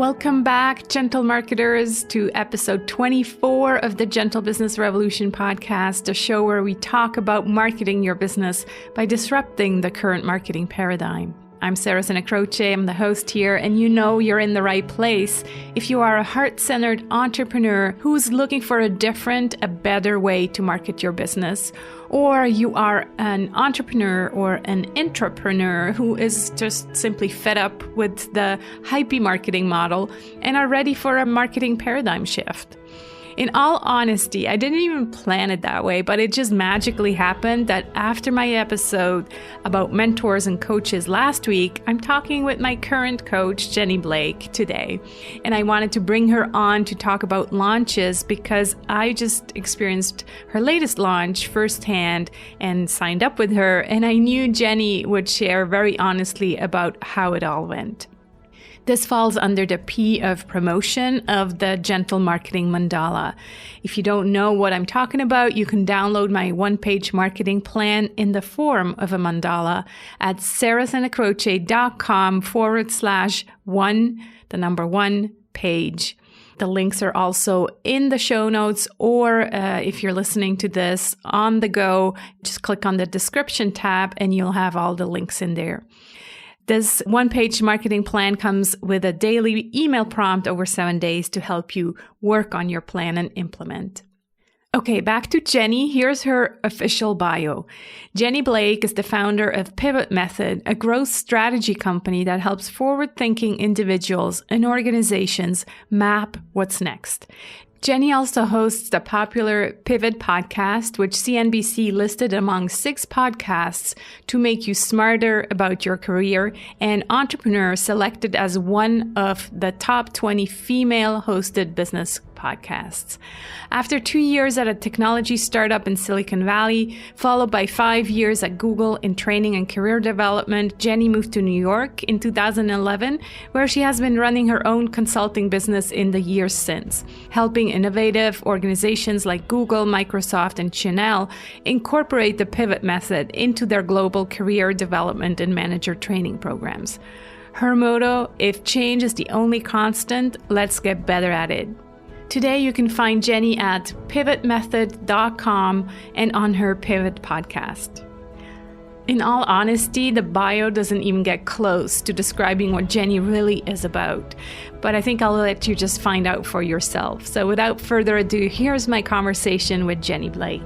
Welcome back, gentle marketers, to episode 24 of the Gentle Business Revolution podcast, a show where we talk about marketing your business by disrupting the current marketing paradigm. I'm Sarah Sinacroce, I'm the host here, and you know you're in the right place if you are a heart-centered entrepreneur who's looking for a different, a better way to market your business, or you are an entrepreneur or an intrapreneur who is just simply fed up with the hypey marketing model and are ready for a marketing paradigm shift. In all honesty, I didn't even plan it that way, but it just magically happened that after my episode about mentors and coaches last week, I'm talking with my current coach, Jenny Blake, today. And I wanted to bring her on to talk about launches because I just experienced her latest launch firsthand and signed up with her. And I knew Jenny would share very honestly about how it all went. This falls under the P of promotion of the Gentle Marketing Mandala. If you don't know what I'm talking about, you can download my one-page marketing plan in the form of a mandala at sarahsinacroce.com/1 page. The links are also in the show notes, or if you're listening to this on the go, just click on the description tab and you'll have all the links in there. This one-page marketing plan comes with a daily email prompt over 7 days to help you work on your plan and implement. Okay, back to Jenny. Here's her official bio. Jenny Blake is the founder of Pivot Method, a growth strategy company that helps forward-thinking individuals and organizations map what's next. Jenny also hosts the popular Pivot podcast, which CNBC listed among 6 podcasts to make you smarter about your career, and Entrepreneur selected as one of the top 20 female-hosted business podcasts. After 2 years at a technology startup in Silicon Valley, followed by 5 years at Google in training and career development, Jenny moved to New York in 2011, where she has been running her own consulting business in the years since, helping innovative organizations like Google, Microsoft, and Chanel incorporate the Pivot Method into their global career development and manager training programs. Her motto, if change is the only constant, let's get better at it. Today, you can find Jenny at pivotmethod.com and on her Pivot podcast. In all honesty, the bio doesn't even get close to describing what Jenny really is about, but I think I'll let you just find out for yourself. So without further ado, here's my conversation with Jenny Blake.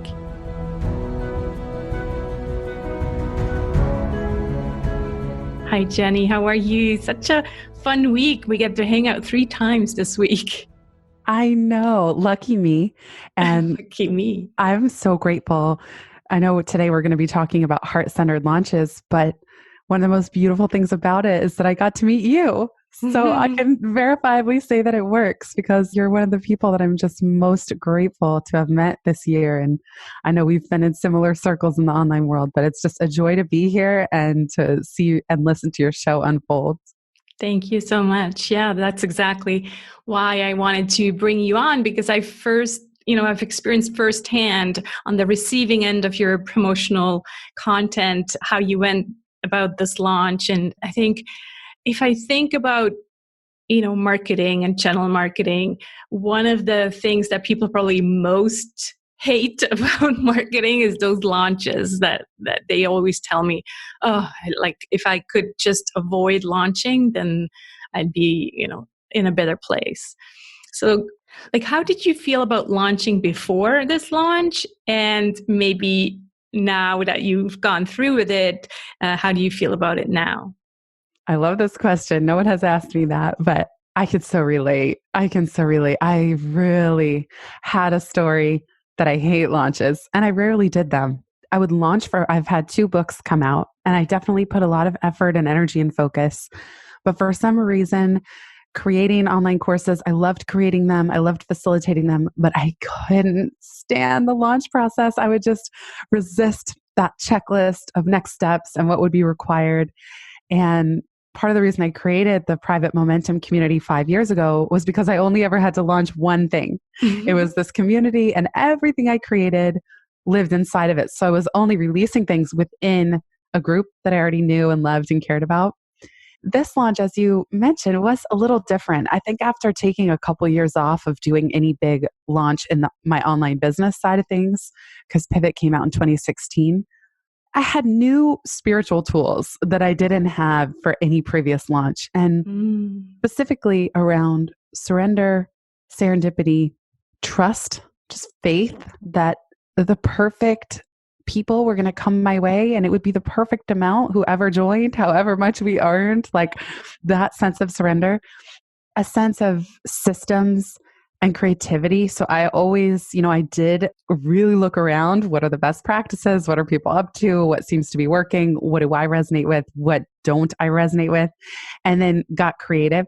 Hi, Jenny. How are you? Such a fun week. We get to hang out 3 times this week. I know. Lucky me. And Lucky me. I'm so grateful. I know today we're going to be talking about heart-centered launches, but one of the most beautiful things about it is that I got to meet you. So I can verifiably say that it works because you're one of the people that I'm just most grateful to have met this year. And I know we've been in similar circles in the online world, but it's just a joy to be here and to see and listen to your show unfold. Thank you so much. Yeah, that's exactly why I wanted to bring you on, because I've experienced firsthand on the receiving end of your promotional content, how you went about this launch. And I think if I think about, marketing and channel marketing, one of the things that people probably most hate about marketing is those launches that they always tell me, if I could just avoid launching, then I'd be, in a better place. So how did you feel about launching before this launch? And maybe now that you've gone through with it, how do you feel about it now? I love this question. No one has asked me that, but I can so relate. I really had a story that I hate launches, and I rarely did them. I would launch I've had 2 books come out, and I definitely put a lot of effort and energy and focus. But for some reason, creating online courses, I loved creating them. I loved facilitating them, but I couldn't stand the launch process. I would just resist that checklist of next steps and what would be required. And part of the reason I created the private momentum community 5 years ago was because I only ever had to launch one thing. It was this community, and everything I created lived inside of it. So I was only releasing things within a group that I already knew and loved and cared about. this launch, as you mentioned, was a little different. I think after taking a couple years off of doing any big launch in my online business side of things, because Pivot came out in 2016, I had new spiritual tools that I didn't have for any previous launch, and specifically around surrender, serendipity, trust, just faith that the perfect people were going to come my way and it would be the perfect amount, whoever joined, however much we earned, like that sense of surrender, a sense of systems and creativity. So I always, I did really look around. What are the best practices? What are people up to? What seems to be working? What do I resonate with? What don't I resonate with? And then got creative.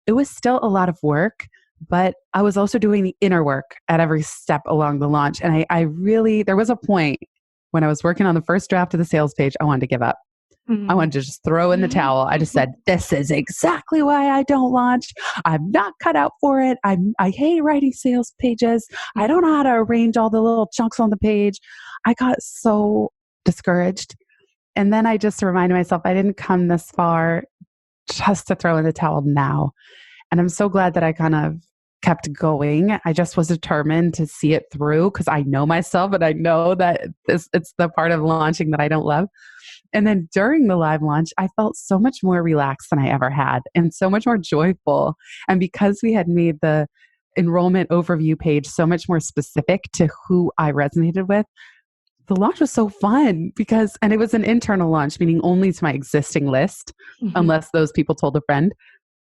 It was still a lot of work, but I was also doing the inner work at every step along the launch. And I really, there was a point when I was working on the first draft of the sales page, I wanted to give up. I wanted to just throw in the towel. I just said, this is exactly why I don't launch. I'm not cut out for it. I hate writing sales pages. I don't know how to arrange all the little chunks on the page. I got so discouraged. And then I just reminded myself, I didn't come this far just to throw in the towel now. And I'm so glad that I kind of kept going. I just was determined to see it through because I know myself and I know that it's the part of launching that I don't love. And then during the live launch, I felt so much more relaxed than I ever had and so much more joyful. And because we had made the enrollment overview page so much more specific to who I resonated with, the launch was so fun and it was an internal launch, meaning only to my existing list, unless those people told a friend.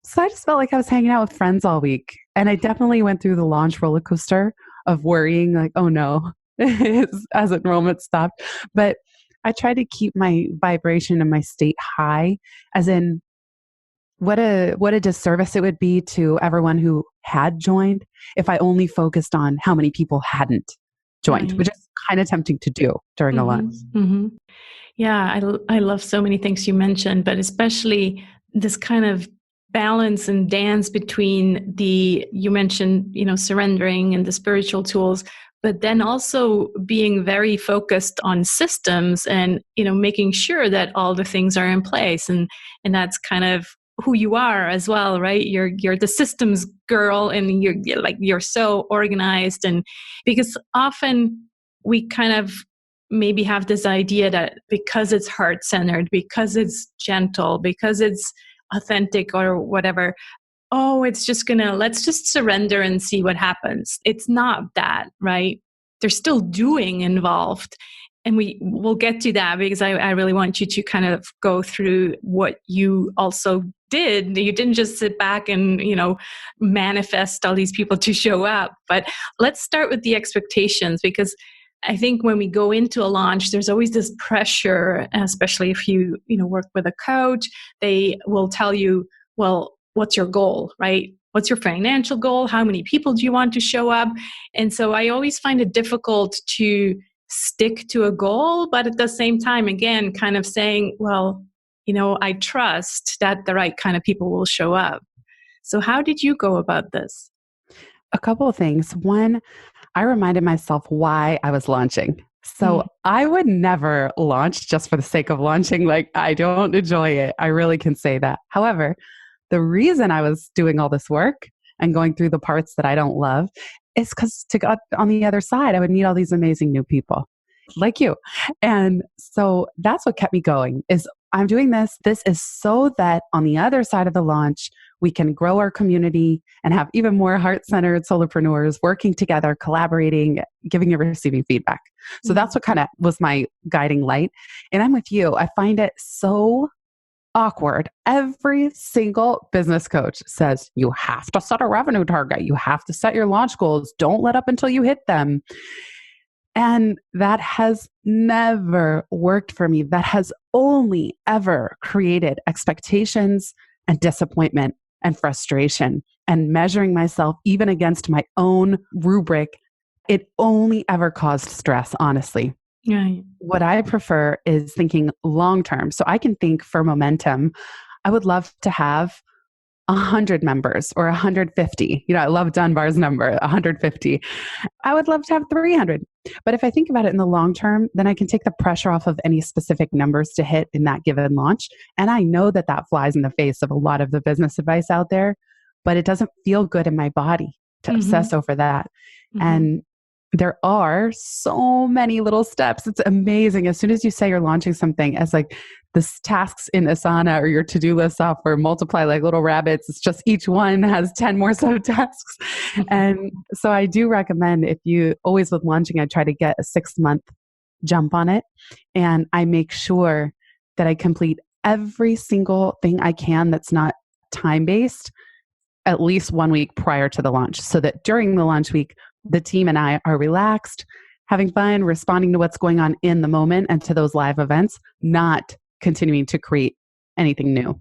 So I just felt like I was hanging out with friends all week. And I definitely went through the launch roller coaster of worrying like, oh no, as enrollment stopped. But I try to keep my vibration and my state high, as in what a disservice it would be to everyone who had joined if I only focused on how many people hadn't joined, which is kind of tempting to do during a launch. Yeah, I love so many things you mentioned, but especially this kind of balance and dance between you mentioned, surrendering and the spiritual tools, but then also being very focused on systems and, making sure that all the things are in place. And that's kind of who you are as well, right? You're the systems girl and you're so organized. And because often we kind of maybe have this idea that because it's heart-centered, because it's gentle, because it's authentic or whatever, let's just surrender and see what happens. It's not that, right? There's still doing involved. And we'll get to that because I really want you to kind of go through what you also did. You didn't just sit back and, manifest all these people to show up. But let's start with the expectations, because I think when we go into a launch, there's always this pressure, especially if you work with a coach. They will tell you, well, what's your goal, right? What's your financial goal? How many people do you want to show up? And so I always find it difficult to stick to a goal, but at the same time, again, kind of saying, well, I trust that the right kind of people will show up. So how did you go about this? A couple of things. One, I reminded myself why I was launching. So I would never launch just for the sake of launching. Like, I don't enjoy it. I really can say that. However, the reason I was doing all this work and going through the parts that I don't love is because to go on the other side, I would meet all these amazing new people like you. And so that's what kept me going is I'm doing this. This is so that on the other side of the launch, we can grow our community and have even more heart-centered solopreneurs working together, collaborating, giving and receiving feedback. So that's what kind of was my guiding light. And I'm with you. I find it so awkward. Every single business coach says you have to set a revenue target. You have to set your launch goals. Don't let up until you hit them. And that has never worked for me. That has only ever created expectations and disappointment and frustration and measuring myself even against my own rubric. It only ever caused stress, honestly. Right. What I prefer is thinking long-term. So I can think for momentum. I would love to have 100 members or 150. I love Dunbar's number, 150. I would love to have 300. But if I think about it in the long term, then I can take the pressure off of any specific numbers to hit in that given launch. And I know that that flies in the face of a lot of the business advice out there, but it doesn't feel good in my body to obsess over that. And there are so many little steps. It's amazing. As soon as you say you're launching something, as like this tasks in Asana or your to-do list software multiply like little rabbits. It's just each one has 10 more subtasks. And so I do recommend, if you always with launching, I try to get a 6-month jump on it. And I make sure that I complete every single thing I can that's not time-based at least 1 week prior to the launch, so that during the launch week, the team and I are relaxed, having fun, responding to what's going on in the moment and to those live events, not continuing to create anything new.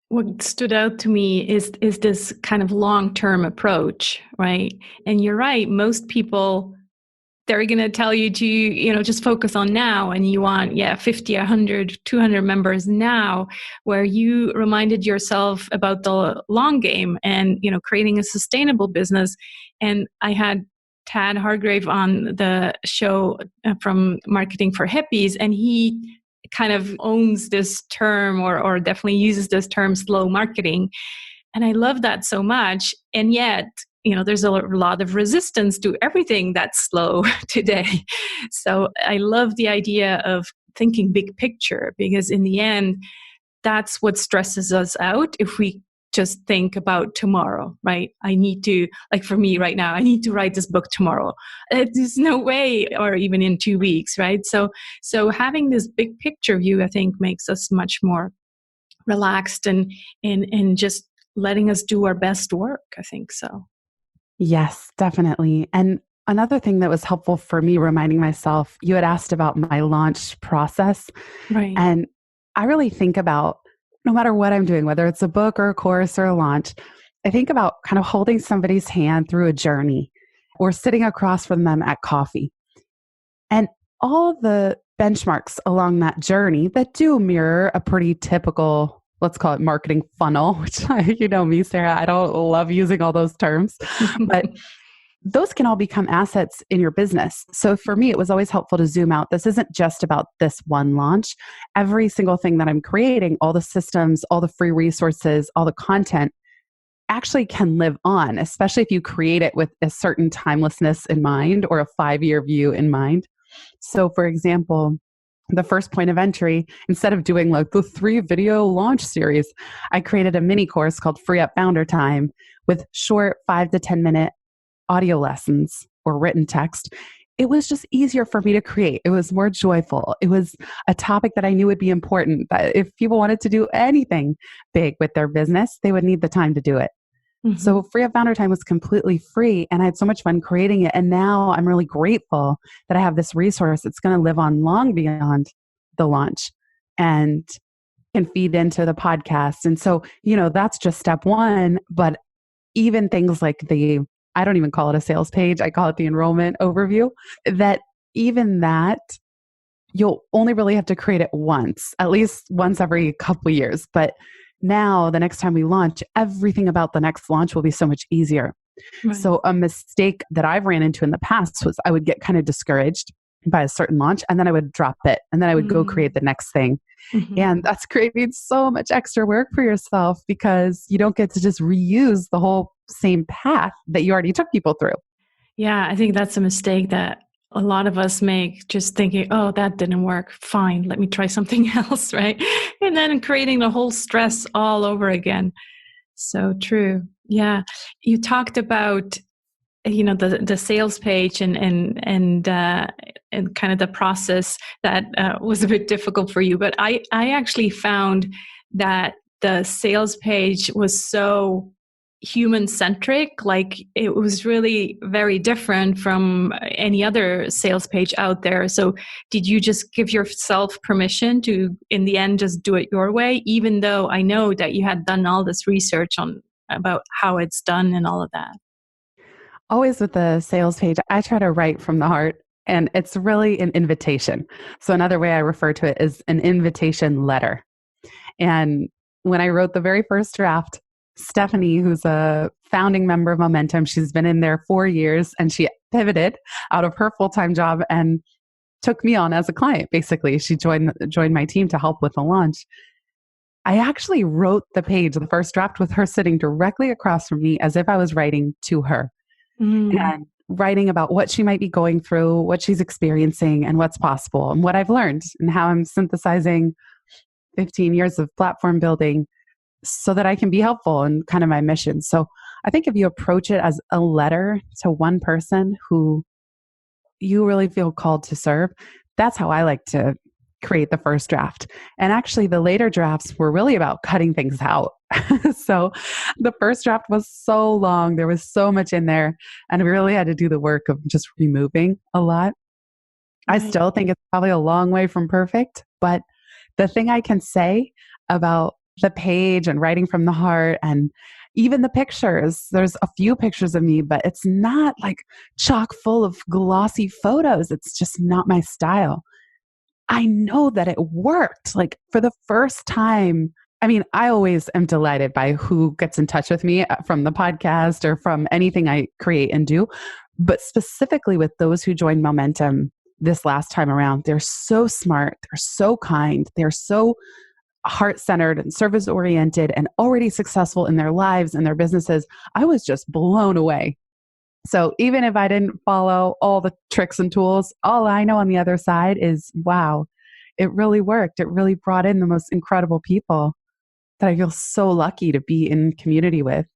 What stood out to me is this kind of long-term approach, right? And you're right, most people, they're going to tell you to, just focus on now, and you want, 50, 100, 200 members now, where you reminded yourself about the long game and, creating a sustainable business. And I had Tad Hargrave on the show from Marketing for Hippies, and he kind of owns this term or definitely uses this term, slow marketing. And I love that so much. And yet, there's a lot of resistance to everything that's slow today. So I love the idea of thinking big picture, because in the end, that's what stresses us out if we just think about tomorrow, right? I need to, like for me right now, I need to write this book tomorrow. There's no way, or even in 2 weeks, right? So having this big picture view, I think, makes us much more relaxed and just letting us do our best work. I think so. Yes, definitely. And another thing that was helpful for me reminding myself, you had asked about my launch process. Right. And I really think about, no matter what I'm doing, whether it's a book or a course or a launch, I think about kind of holding somebody's hand through a journey or sitting across from them at coffee. And all the benchmarks along that journey that do mirror a pretty typical, let's call it marketing funnel, which you know me, Sarah, I don't love using all those terms, but those can all become assets in your business. So for me, it was always helpful to zoom out. This isn't just about this one launch. Every single thing that I'm creating, all the systems, all the free resources, all the content actually can live on, especially if you create it with a certain timelessness in mind or a 5-year view in mind. So for example, the first point of entry, instead of doing like the 3-video launch series, I created a mini course called Free Up Founder Time with short 5 to 10 minute audio lessons or written text. It was just easier for me to create. It was more joyful. It was a topic that I knew would be important, that if people wanted to do anything big with their business, they would need the time to do it. So Free Up Founder Time was completely free, and I had so much fun creating it. And now I'm really grateful that I have this resource that's going to live on long beyond the launch and can feed into the podcast. And so, that's just step one. But even things like I don't even call it a sales page, I call it the enrollment overview, that you'll only really have to create it once, at least once every couple of years. But now, the next time we launch, everything about the next launch will be so much easier. Right. So a mistake that I've ran into in the past was I would get kind of discouraged by a certain launch, and then I would drop it, and then I would go create the next thing. And that's creating so much extra work for yourself, because you don't get to just reuse the whole same path that you already took people through. Yeah, I think that's a mistake that a lot of us make, just thinking, oh, that didn't work. Fine, let me try something else, right? And then creating the whole stress all over again. So true. Yeah. You talked about, the sales page and kind of the process that was a bit difficult for you. But I actually found that the sales page was so human-centric. Like, it was really very different from any other sales page out there. So did you just give yourself permission to, in the end, just do it your way, even though I know that you had done all this research about how it's done and all of that? Always with the sales page, I try to write from the heart, and it's really an invitation. So another way I refer to it is an invitation letter. And when I wrote the very first draft, Stephanie, who's a founding member of Momentum, she's been in there 4 years, and she pivoted out of her full-time job and took me on as a client. Basically, she joined my team to help with the launch. I actually wrote the page, the first draft, with her sitting directly across from me as if I was writing to her and writing about what she might be going through, what she's experiencing, and what's possible, and what I've learned, and how I'm synthesizing 15 years of platform building so that I can be helpful in kind of my mission. So I think if you approach it as a letter to one person who you really feel called to serve, that's how I like to create the first draft. And actually, the later drafts were really about cutting things out. So the first draft was so long. There was so much in there. And we really had to do the work of just removing a lot. Right. I still think it's probably a long way from perfect. But the thing I can say about the page and writing from the heart, and even the pictures, there's a few pictures of me, but it's not like chock full of glossy photos. It's just not my style. I know that it worked. Like, for the first time, I mean, I always am delighted by who gets in touch with me from the podcast or from anything I create and do. But specifically with those who joined Momentum this last time around, they're so smart. They're so kind. They're so heart-centered and service-oriented and already successful in their lives and their businesses. I was just blown away. So even if I didn't follow all the tricks and tools, all I know on the other side is, wow, it really worked. It really brought in the most incredible people that I feel so lucky to be in community with.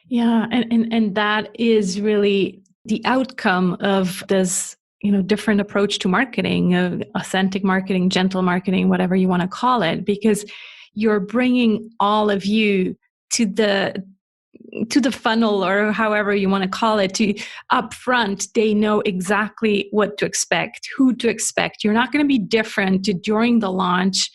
Yeah. And that is really the outcome of this, different approach to marketing, authentic marketing, gentle marketing, whatever you want to call it, because you're bringing all of you to the funnel, or however you want to call it, to up front. They know exactly what to expect, who to expect. You're not going to be different during the launch,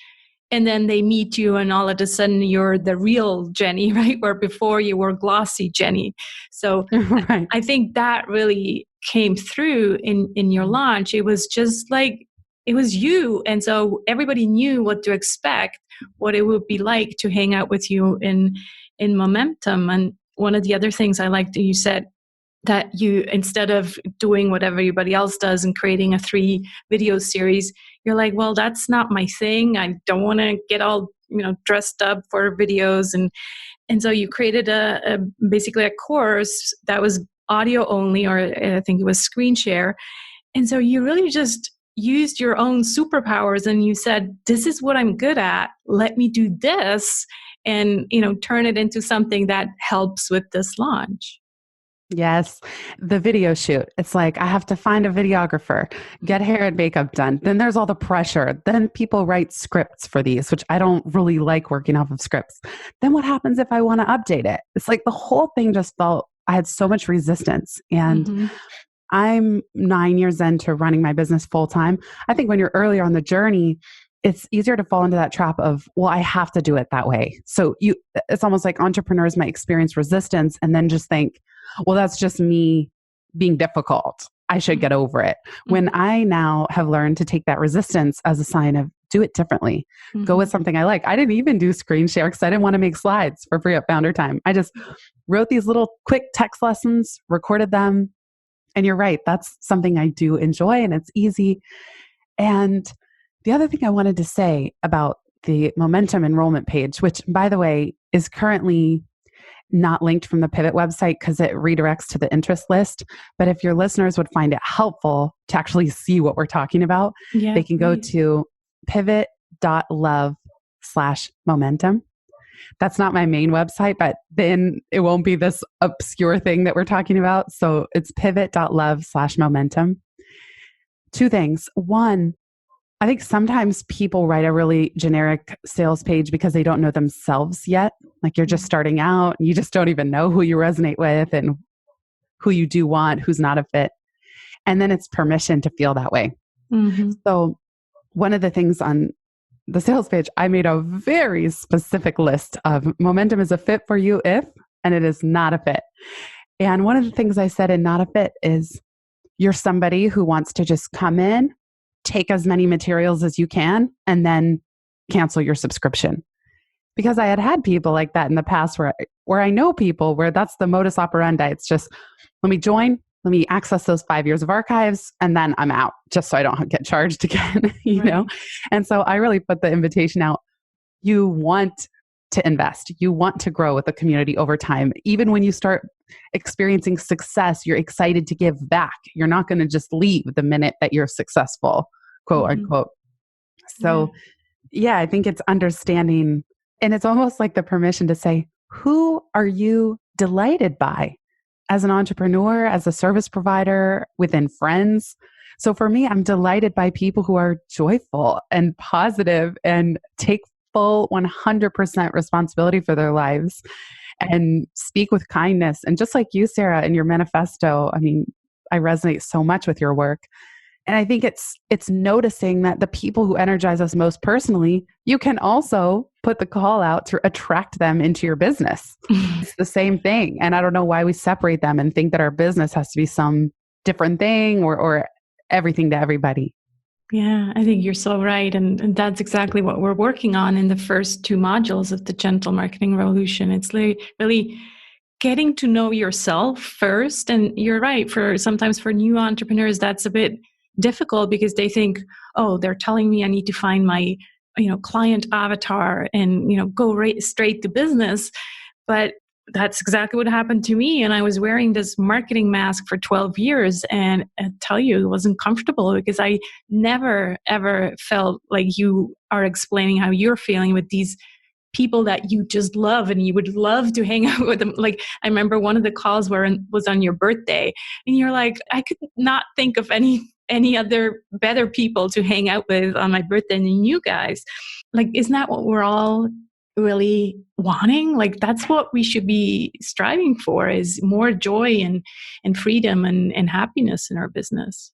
and then they meet you and all of a sudden you're the real Jenny, right? Where before you were glossy Jenny. So right. I think that really came through in your launch. It was just like, it was you. And so everybody knew what to expect, what it would be like to hang out with you in Momentum. And one of the other things I liked that you said, that you, instead of doing what everybody else does and creating a 3 video series, you're like, well, that's not my thing. I don't want to get all, dressed up for videos. And so you created basically a course that was audio only, or I think it was screen share. And so you really just used your own superpowers and you said, this is what I'm good at. Let me do this and, turn it into something that helps with this launch. Yes. The video shoot. It's like, I have to find a videographer, get hair and makeup done. Then there's all the pressure. Then people write scripts for these, which I don't really like working off of scripts. Then what happens if I want to update it? It's like the whole thing just felt, I had so much resistance. And I'm 9 years into running my business full time. I think when you're earlier on the journey, it's easier to fall into that trap of, well, I have to do it that way. So it's almost like entrepreneurs might experience resistance and then just think, well, that's just me being difficult. I should get over it. When I now have learned to take that resistance as a sign of do it differently, go with something I like. I didn't even do screen share because I didn't want to make slides for free at Founder Time. I just wrote these little quick text lessons, recorded them. And you're right. That's something I do enjoy and it's easy. And the other thing I wanted to say about the Momentum enrollment page, which by the way, is currently not linked from the Pivot website because it redirects to the interest list. But if your listeners would find it helpful to actually see what we're talking about, they can go to pivot.love/momentum. That's not my main website, but then it won't be this obscure thing that we're talking about. So it's pivot.love/momentum. 2 things. One, I think sometimes people write a really generic sales page because they don't know themselves yet. Like you're just starting out, and you just don't even know who you resonate with and who you do want, who's not a fit. And then it's permission to feel that way. So one of the things on the sales page, I made a very specific list of Momentum is a fit for you if, and it is not a fit. And one of the things I said in not a fit is you're somebody who wants to just come in, take as many materials as you can, and then cancel your subscription. because I had people like that in the past where I know people where that's the modus operandi. It's just, let me join, let me access those 5 years of archives, and then I'm out, just so I don't get charged again, you know? And so I really put the invitation out. You want to invest. You want to grow with the community over time. Even when you start experiencing success, you're excited to give back. You're not going to just leave the minute that you're successful, quote unquote. So yeah, I think it's understanding, and it's almost like the permission to say, who are you delighted by as an entrepreneur, as a service provider, within friends? So for me, I'm delighted by people who are joyful and positive and take full 100% responsibility for their lives and speak with kindness. And just like you, Sarah, in your manifesto, I mean, I resonate so much with your work. And I think it's noticing that the people who energize us most personally, you can also put the call out to attract them into your business. It's the same thing. And I don't know why we separate them and think that our business has to be some different thing or everything to everybody. Yeah, I think you're so right. And that's exactly what we're working on in the first 2 modules of the Gentle Marketing Revolution. It's really getting to know yourself first. And you're right, sometimes for new entrepreneurs, that's a bit difficult because they think, oh, they're telling me I need to find my, client avatar and, go right straight to business. But that's exactly what happened to me. And I was wearing this marketing mask for 12 years. And I tell you, it wasn't comfortable because I never, ever felt like you are explaining how you're feeling with these people that you just love and you would love to hang out with them. Like, I remember one of the calls was on your birthday and you're like, I could not think of any other better people to hang out with on my birthday than you guys. Like, isn't that what we're all really wanting? Like, that's what we should be striving for, is more joy and freedom and happiness in our business.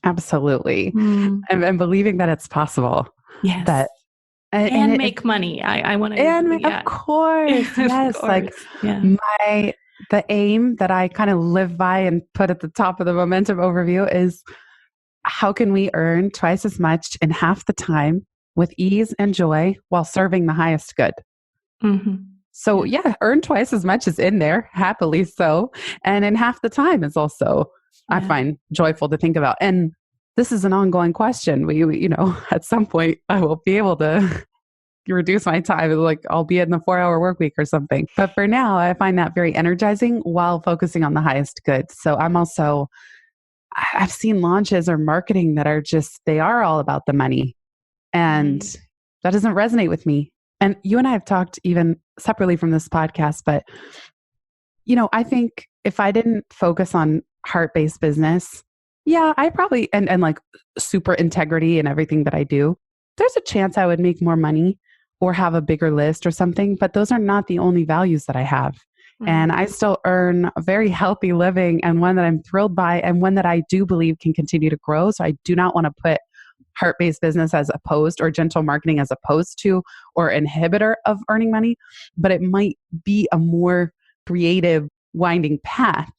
Absolutely. And believing that it's possible. Yes. That and make money. I want to. And of course, yes. Like the aim that I kind of live by and put at the top of the momentum overview is, how can we earn twice as much in half the time with ease and joy while serving the highest good? So earn twice as much is in there, happily so. And in half the time is also, I find, joyful to think about. And this is an ongoing question. We at some point I will be able to reduce my time. Like, I'll be in the 4-hour work week or something. But for now, I find that very energizing while focusing on the highest good. So I've seen launches or marketing that are just, they are all about the money. And that doesn't resonate with me. And you and I have talked even separately from this podcast, but, I think if I didn't focus on heart-based business, I probably, and like super integrity in everything that I do, there's a chance I would make more money or have a bigger list or something, but those are not the only values that I have. And I still earn a very healthy living, and one that I'm thrilled by, and one that I do believe can continue to grow. So I do not want to put heart-based business as opposed, or gentle marketing as opposed to, or inhibitor of earning money, but it might be a more creative winding path.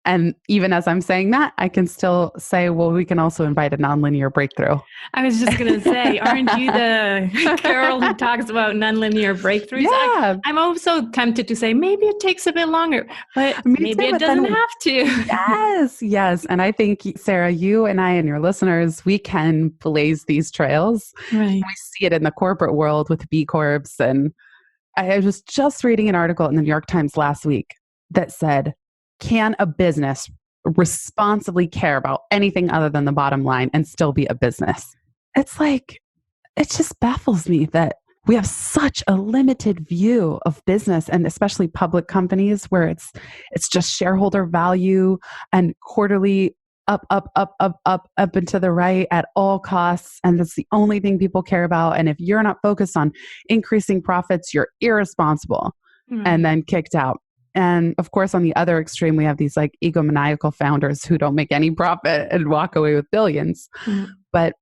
And even as I'm saying that, I can still say, well, we can also invite a nonlinear breakthrough. I was just going to say, aren't you the Carol who talks about nonlinear breakthroughs? Yeah. I'm also tempted to say, maybe it takes a bit longer, but maybe it doesn't have to. Yes. And I think, Sarah, you and I and your listeners, we can blaze these trails. Right. We see it in the corporate world with B Corps. And I was just reading an article in the New York Times last week that said, can a business responsibly care about anything other than the bottom line and still be a business? It's like, it just baffles me that we have such a limited view of business, and especially public companies, where it's just shareholder value and quarterly up and to the right at all costs. And that's the only thing people care about. And if you're not focused on increasing profits, you're irresponsible and then kicked out. And of course, on the other extreme, we have these like egomaniacal founders who don't make any profit and walk away with billions. But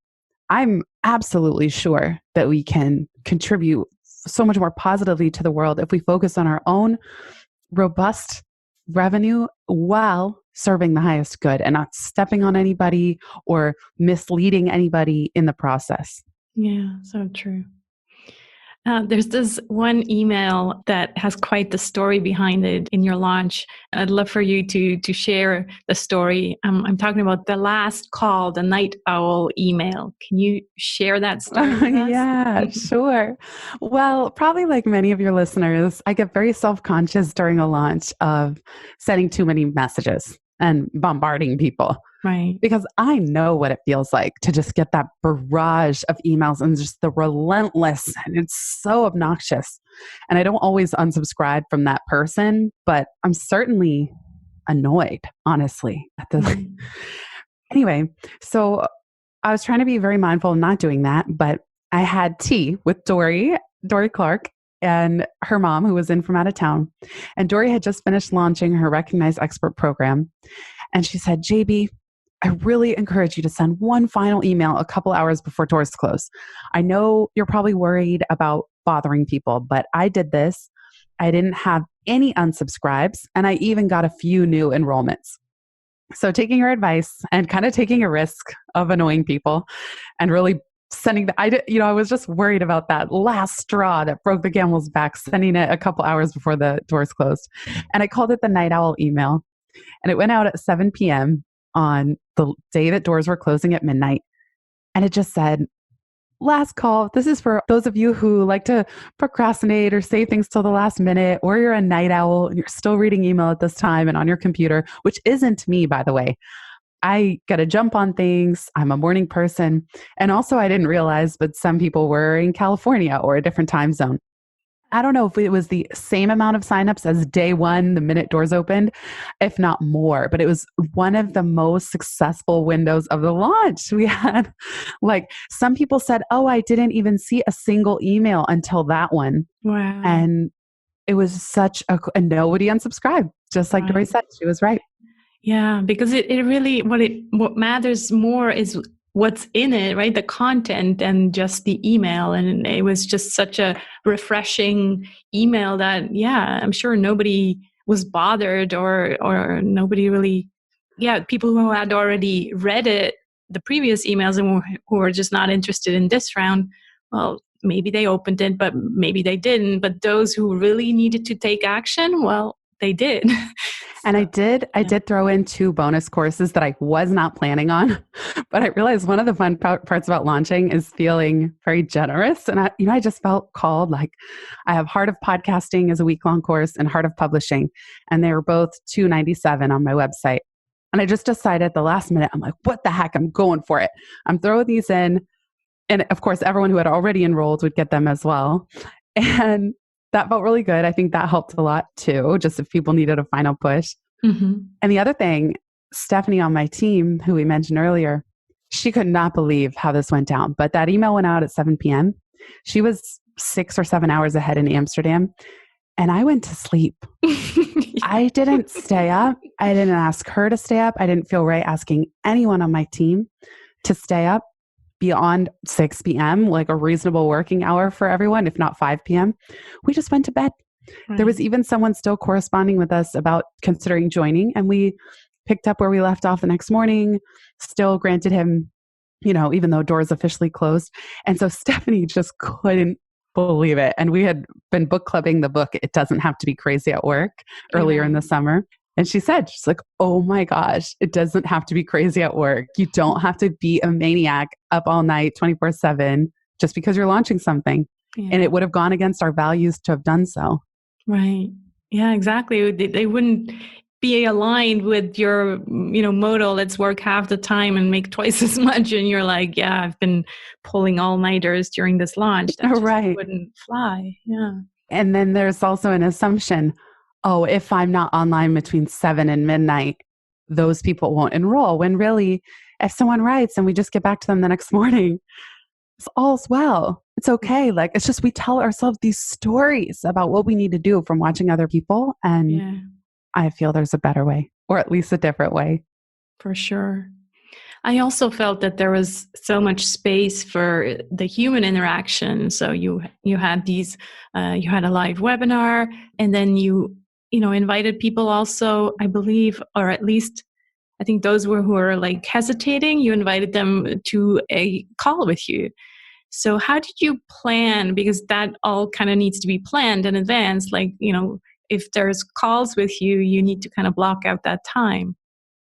I'm absolutely sure that we can contribute so much more positively to the world if we focus on our own robust revenue while serving the highest good and not stepping on anybody or misleading anybody in the process. Yeah, so true. There's this one email that has quite the story behind it in your launch. I'd love for you to share the story. I'm talking about the last call, the night owl email. Can you share that story with us? Yeah, sure. Well, probably like many of your listeners, I get very self-conscious during a launch of sending too many messages and bombarding people. Right. Because I know what it feels like to just get that barrage of emails and just the relentless, and it's so obnoxious. And I don't always unsubscribe from that person, but I'm certainly annoyed, honestly. Anyway, so I was trying to be very mindful of not doing that, but I had tea with Dory Clark, and her mom, who was in from out of town. And Dory had just finished launching her Recognized Expert program. And she said, JB, I really encourage you to send one final email a couple hours before doors close. I know you're probably worried about bothering people, but I did this. I didn't have any unsubscribes, and I even got a few new enrollments. So taking her advice and kind of taking a risk of annoying people and really sending I was just worried about that last straw that broke the camel's back, sending it a couple hours before the doors closed. And I called it the Night Owl email. And it went out at 7 p.m. on the day that doors were closing at midnight. And it just said, last call. This is for those of you who like to procrastinate or say things till the last minute, or you're a night owl and you're still reading email at this time and on your computer, which isn't me, by the way. I got to jump on things. I'm a morning person. And also, I didn't realize, but some people were in California or a different time zone. I don't know if it was the same amount of signups as day one, the minute doors opened, if not more, but it was one of the most successful windows of the launch. We had like some people said, oh, I didn't even see a single email until that one. Wow. And it was and nobody unsubscribed, just like Dory said, she was right. Yeah, because it really, what matters more is what's in it, right? The content and just the email. And it was just such a refreshing email that, yeah, I'm sure nobody was bothered or nobody really, people who had already read it, the previous emails and who were just not interested in this round, well, maybe they opened it, but maybe they didn't. But those who really needed to take action, well, they did. And I did throw in 2 bonus courses that I was not planning on, but I realized one of the fun parts about launching is feeling very generous. And I just felt called, like I have Heart of Podcasting as a week-long course and Heart of Publishing. And they were both $297 on my website. And I just decided at the last minute, I'm like, what the heck? I'm going for it. I'm throwing these in. And of course, everyone who had already enrolled would get them as well. And that felt really good. I think that helped a lot too, just if people needed a final push. Mm-hmm. And the other thing, Stephanie on my team, who we mentioned earlier, she could not believe how this went down. But that email went out at 7 p.m. She was 6 or 7 hours ahead in Amsterdam. And I went to sleep. I didn't stay up. I didn't ask her to stay up. I didn't feel right asking anyone on my team to stay up beyond 6 p.m., like a reasonable working hour for everyone, if not 5 p.m. We just went to bed. Right. There was even someone still corresponding with us about considering joining, and we picked up where we left off the next morning, still granted him, even though doors officially closed. And so Stephanie just couldn't believe it. And we had been book clubbing the book, It Doesn't Have to Be Crazy at Work, earlier in the summer. And she's like, oh my gosh, it doesn't have to be crazy at work. You don't have to be a maniac up all night, 24/7, just because you're launching something. Yeah. And it would have gone against our values to have done so. Right. Yeah, exactly. They wouldn't be aligned with your, motto, let's work half the time and make twice as much. And you're like, yeah, I've been pulling all-nighters during this launch. That just wouldn't fly. Yeah. And then there's also an assumption, oh, if I'm not online between 7 and midnight, those people won't enroll. When really, if someone writes and we just get back to them the next morning, it's all's well. It's okay. Like, it's just we tell ourselves these stories about what we need to do from watching other people. And I feel there's a better way, or at least a different way. For sure. I also felt that there was so much space for the human interaction. So you had these, you had a live webinar, and then you invited people also, I believe, or at least I think those who were like hesitating, you invited them to a call with you. So how did you plan? Because that all kind of needs to be planned in advance. Like, if there's calls with you, you need to kind of block out that time.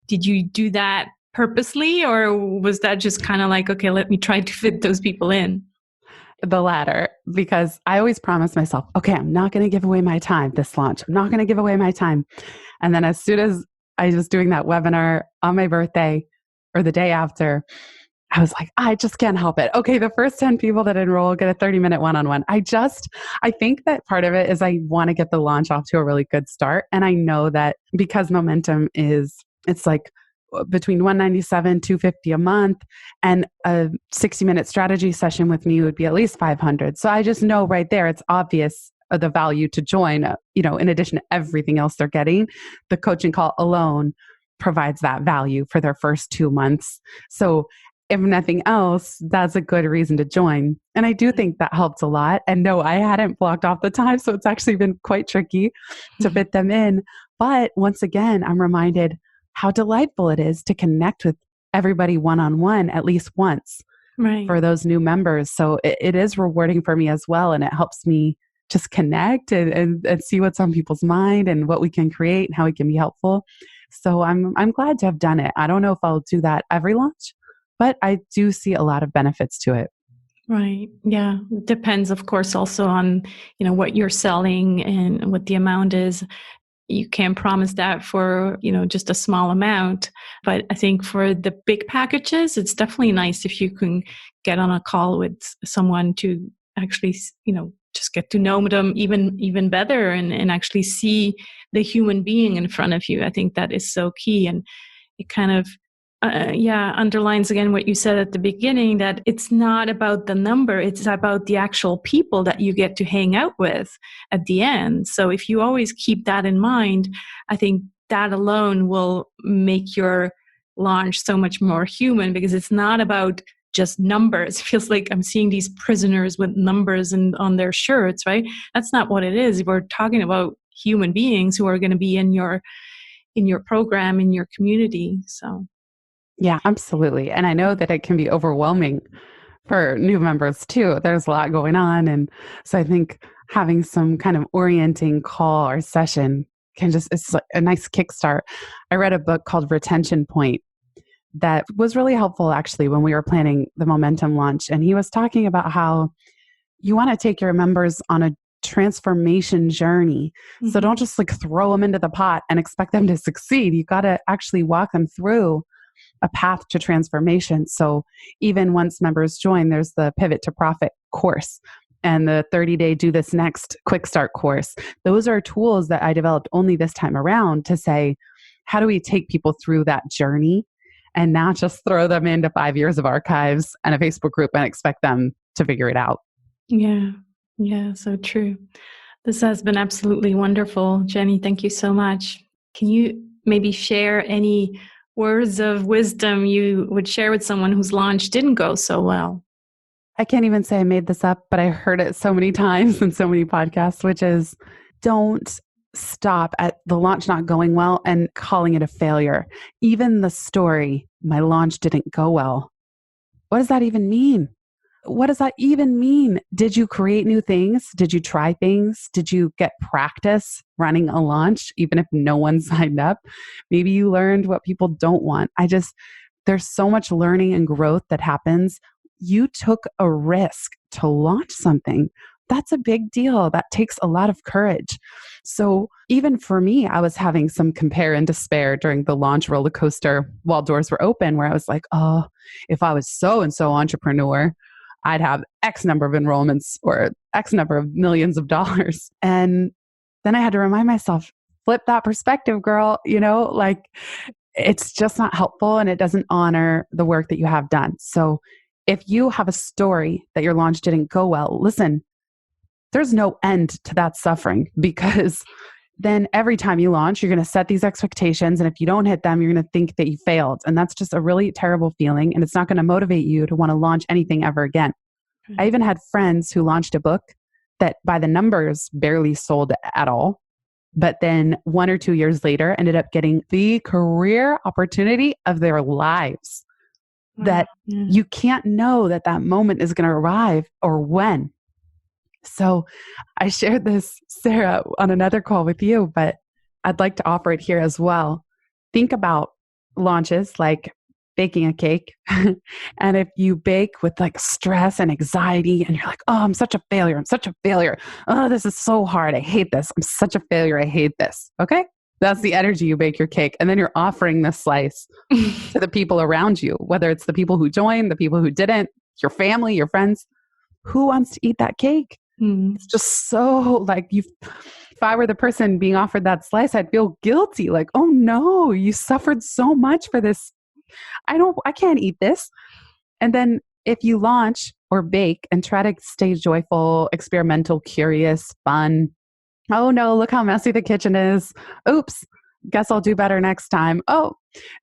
Did you do that purposely, or was that just kind of like, okay, let me try to fit those people in? The latter, because I always promise myself, okay, I'm not going to give away my time this launch. I'm not going to give away my time. And then as soon as I was doing that webinar on my birthday or the day after, I was like, I just can't help it. Okay, the first 10 people that enroll get a 30-minute one-on-one. I think that part of it is I want to get the launch off to a really good start. And I know that because momentum it's like between 197, 250 a month, and a 60-minute strategy session with me would be at least 500. So I just know right there, it's obvious the value to join, in addition to everything else they're getting. The coaching call alone provides that value for their first 2 months. So if nothing else, that's a good reason to join. And I do think that helped a lot. And no, I hadn't blocked off the time. So it's actually been quite tricky to fit them in. But once again, I'm reminded how delightful it is to connect with everybody one-on-one at least once for those new members. So it is rewarding for me as well. And it helps me just connect and see what's on people's mind and what we can create and how we can be helpful. So I'm glad to have done it. I don't know if I'll do that every launch, but I do see a lot of benefits to it. Right. Yeah. Depends, of course, also on, what you're selling and what the amount is. You can't promise that for, just a small amount. But I think for the big packages, it's definitely nice if you can get on a call with someone to actually, just get to know them even better and actually see the human being in front of you. I think that is so key. And it kind of, underlines again what you said at the beginning, that it's not about the number, it's about the actual people that you get to hang out with at the end. So if you always keep that in mind, I think that alone will make your launch so much more human, because it's not about just numbers. It feels like I'm seeing these prisoners with numbers on their shirts, right? That's not what it is. We're talking about human beings who are going to be in your program, in your community. So yeah, absolutely. And I know that it can be overwhelming for new members too. There's a lot going on. And so I think having some kind of orienting call or session it's like a nice kickstart. I read a book called Retention Point that was really helpful actually when we were planning the momentum launch. And he was talking about how you want to take your members on a transformation journey. Mm-hmm. So don't just like throw them into the pot and expect them to succeed. You got to actually walk them through a path to transformation. So even once members join, there's the Pivot to Profit course and the 30-day Do This Next Quick Start course. Those are tools that I developed only this time around to say, how do we take people through that journey and not just throw them into 5 years of archives and a Facebook group and expect them to figure it out? Yeah. Yeah. So true. This has been absolutely wonderful. Jenny, thank you so much. Can you maybe share any words of wisdom you would share with someone whose launch didn't go so well? I can't even say I made this up, but I heard it so many times in so many podcasts, which is don't stop at the launch not going well and calling it a failure. Even the story, my launch didn't go well. What does that even mean? What does that even mean? Did you create new things? Did you try things? Did you get practice running a launch, even if no one signed up? Maybe you learned what people don't want. There's so much learning and growth that happens. You took a risk to launch something. That's a big deal. That takes a lot of courage. So even for me, I was having some compare and despair during the launch roller coaster while doors were open, where I was like, oh, if I was so-and-so entrepreneur, I'd have X number of enrollments or X number of millions of dollars. And then I had to remind myself, flip that perspective, girl. It's just not helpful and it doesn't honor the work that you have done. So if you have a story that your launch didn't go well, listen, there's no end to that suffering, because then every time you launch, you're going to set these expectations. And if you don't hit them, you're going to think that you failed. And that's just a really terrible feeling. And it's not going to motivate you to want to launch anything ever again. Mm-hmm. I even had friends who launched a book that by the numbers barely sold at all. But then 1 or 2 years later ended up getting the career opportunity of their lives. that you can't know that that moment is going to arrive or when. So I shared this, Sarah, on another call with you, but I'd like to offer it here as well. Think about launches like baking a cake. And if you bake with like stress and anxiety and you're like, oh, I'm such a failure. I'm such a failure. Oh, this is so hard. I hate this. I'm such a failure. I hate this. Okay. That's the energy you bake your cake. And then you're offering this slice to the people around you, whether it's the people who joined, the people who didn't, your family, your friends. Who wants to eat that cake? It's just so like if I were the person being offered that slice, I'd feel guilty. Like, oh no, you suffered so much for this. I can't eat this. And then if you launch or bake and try to stay joyful, experimental, curious, fun. Oh no, look how messy the kitchen is. Oops, guess I'll do better next time. Oh,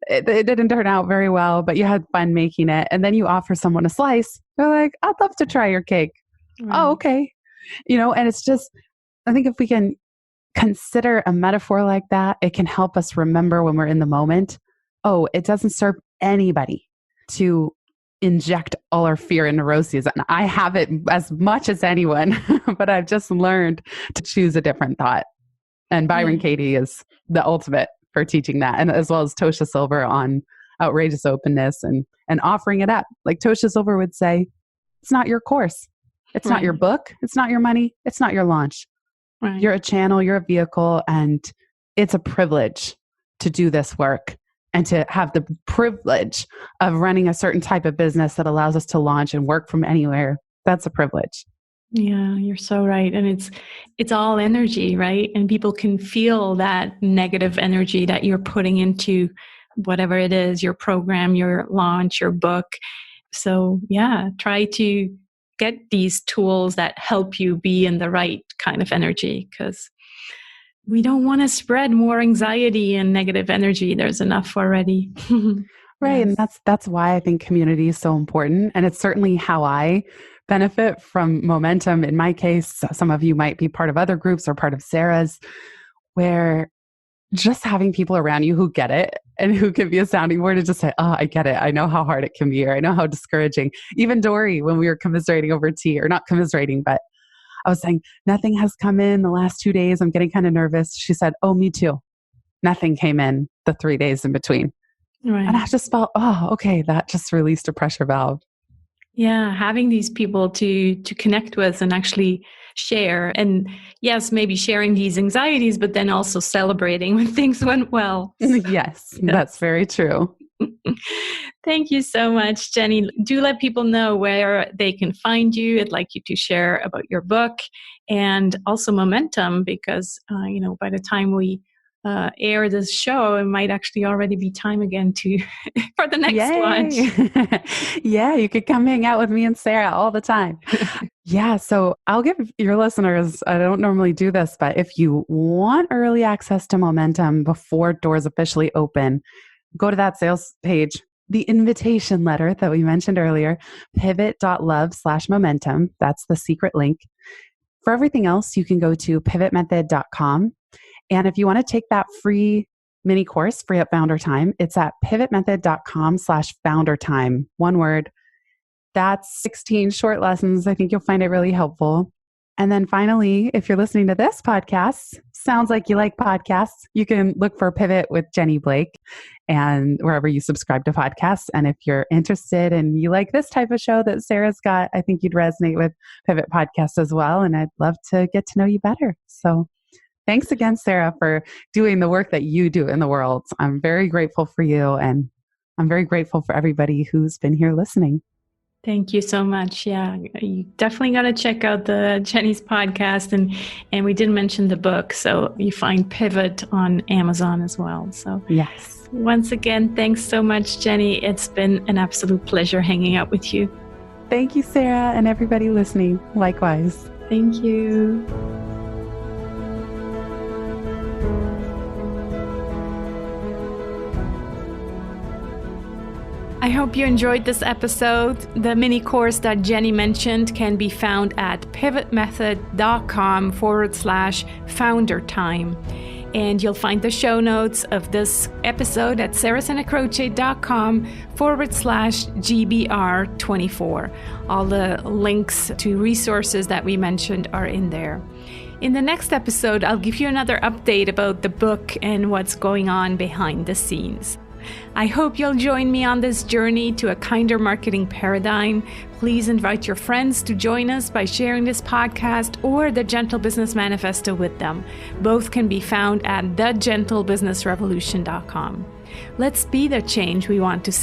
it didn't turn out very well, but you had fun making it. And then you offer someone a slice. They're like, I'd love to try your cake. Right. Oh, okay. And it's just, I think if we can consider a metaphor like that, it can help us remember when we're in the moment. Oh, it doesn't serve anybody to inject all our fear and neuroses. And I have it as much as anyone, but I've just learned to choose a different thought. And Byron Katie is the ultimate for teaching that. And as well as Tosha Silver on outrageous openness and offering it up. Like Tosha Silver would say, it's not your course. It's not your book. It's not your money. It's not your launch. Right. You're a channel, you're a vehicle, and it's a privilege to do this work and to have the privilege of running a certain type of business that allows us to launch and work from anywhere. That's a privilege. Yeah, you're so right. And it's all energy, right? And people can feel that negative energy that you're putting into whatever it is, your program, your launch, your book. So yeah, try to get these tools that help you be in the right kind of energy, because we don't want to spread more anxiety and negative energy. There's enough already. Right. Yes. And that's why I think community is so important. And it's certainly how I benefit from momentum. In my case, some of you might be part of other groups or part of Sarah's, where just having people around you who get it and who can be a sounding board to just say, oh, I get it. I know how hard it can be, or I know how discouraging. Even Dory, when we were commiserating over tea, or not commiserating, but I was saying, nothing has come in the last 2 days. I'm getting kind of nervous. She said, oh, me too. Nothing came in the 3 days in between. Right. And I just felt, oh, okay, that just released a pressure valve. Yeah, having these people to connect with and actually share. And yes, maybe sharing these anxieties, but then also celebrating when things went well. Yes, that's very true. Thank you so much, Jenny. Do let people know where they can find you. I'd like you to share about your book and also momentum, because, by the time we air this show, it might actually already be time again for the next launch. Yeah, you could come hang out with me and Sarah all the time. Yeah, so I'll give your listeners, I don't normally do this, but if you want early access to momentum before doors officially open, go to that sales page, the invitation letter that we mentioned earlier, pivot.love/momentum. That's the secret link. For everything else, you can go to pivotmethod.com. And if you want to take that free mini course, Free Up Founder Time, it's at pivotmethod.com/founder time. One word. That's 16 short lessons. I think you'll find it really helpful. And then finally, if you're listening to this podcast, sounds like you like podcasts, you can look for Pivot with Jenny Blake and wherever you subscribe to podcasts. And if you're interested and you like this type of show that Sarah's got, I think you'd resonate with Pivot Podcast as well. And I'd love to get to know you better. So thanks again, Sarah, for doing the work that you do in the world. I'm very grateful for you, and I'm very grateful for everybody who's been here listening. Thank you so much. Yeah, you definitely got to check out the Jenny's podcast, and we didn't mention the book, so you find Pivot on Amazon as well. So yes, once again, thanks so much, Jenny. It's been an absolute pleasure hanging out with you. Thank you, Sarah, and everybody listening. Likewise. Thank you. I hope you enjoyed this episode. The mini course that Jenny mentioned can be found at pivotmethod.com/founder time. And you'll find the show notes of this episode at sarahsenacroce.com/GBR24. All the links to resources that we mentioned are in there. In the next episode, I'll give you another update about the book and what's going on behind the scenes. I hope you'll join me on this journey to a kinder marketing paradigm. Please invite your friends to join us by sharing this podcast or the Gentle Business Manifesto with them. Both can be found at thegentlebusinessrevolution.com. Let's be the change we want to see.